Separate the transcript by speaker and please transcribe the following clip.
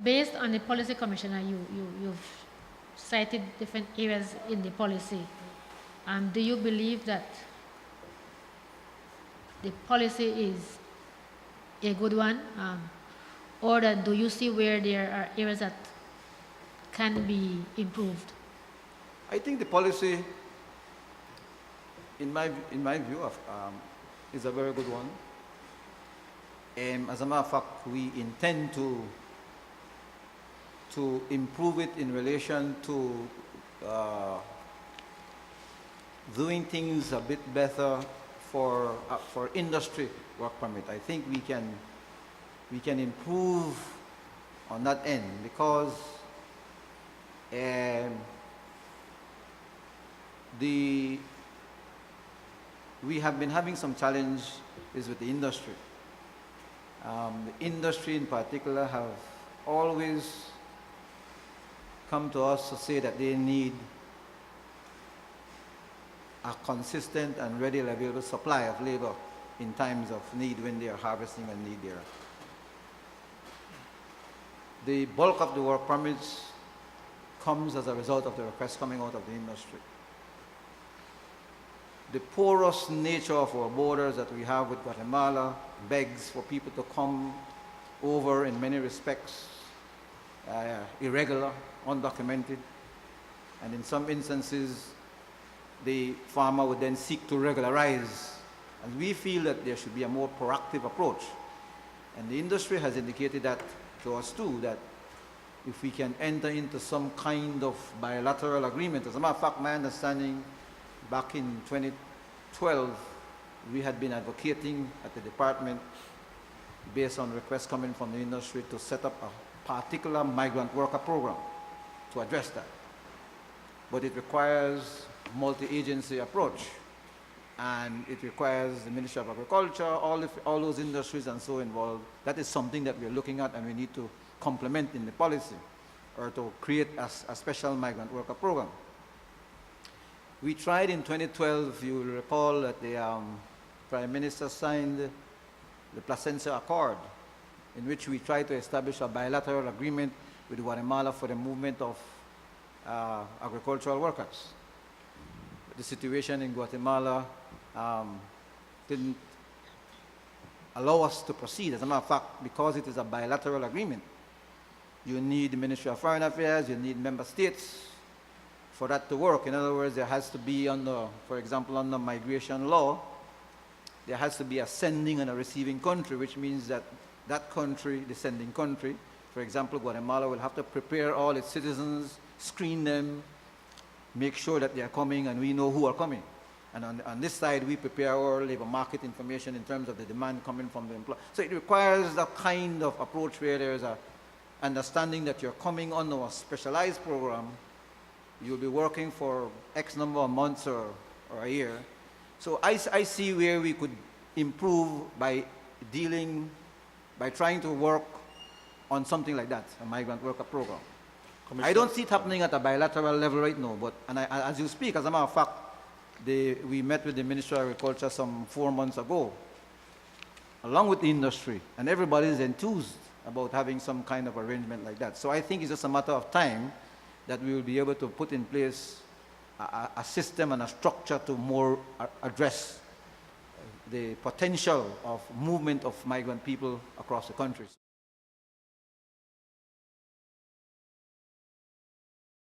Speaker 1: Based on the policy commissioner, you've cited different areas in the policy. Do you believe that the policy is a good one? Or that do you see where there are areas that can be improved?
Speaker 2: I think the policy, in my view, is a very good one. As a matter of fact, we intend to improve it in relation to doing things a bit better for industry work permit. I think we can improve on that end because we have been having some challenges with the industry. The industry in particular have always come to us to say that they need a consistent and readily available supply of labor in times of need when they are harvesting and need their. The bulk of the work permits comes as a result of the requests coming out of the industry. The porous nature of our borders that we have with Guatemala begs for people to come over in many respects irregular, undocumented, and in some instances the farmer would then seek to regularize. And we feel that there should be a more proactive approach. And the industry has indicated that to us too, that if we can enter into some kind of bilateral agreement. As a matter of fact, my understanding back in 2012, we had been advocating at the department based on requests coming from the industry to set up a particular migrant worker program to address that. But it requires multi-agency approach, and it requires the Ministry of Agriculture, all those industries and so involved. That is something that we're looking at and we need to complement in the policy or to create a special migrant worker program. We tried in 2012, you will recall that the Prime Minister signed the Placencia Accord, in which we tried to establish a bilateral agreement with Guatemala for the movement of agricultural workers. The situation in Guatemala didn't allow us to proceed. As a matter of fact, because it is a bilateral agreement, you need the Ministry of Foreign Affairs, you need member states for that to work. In other words, there has to be for example, under migration law, there has to be a sending and a receiving country, which means that that country, the sending country, for example, Guatemala, will have to prepare all its citizens, screen them, make sure that they are coming and we know who are coming. And on this side, we prepare our labor market information in terms of the demand coming from the employer. So it requires that kind of approach where there is a understanding that you're coming under a specialized program, you'll be working for X number of months or a year. So I see where we could improve by trying to work on something like that, a migrant worker program. I don't see it happening at a bilateral level right now, but as you speak, as a matter of fact, we met with the Ministry of Agriculture some 4 months ago, along with the industry, and everybody is enthused about having some kind of arrangement like that. So I think it's just a matter of time that we will be able to put in place a system and a structure to more address the potential of movement of migrant people across the country.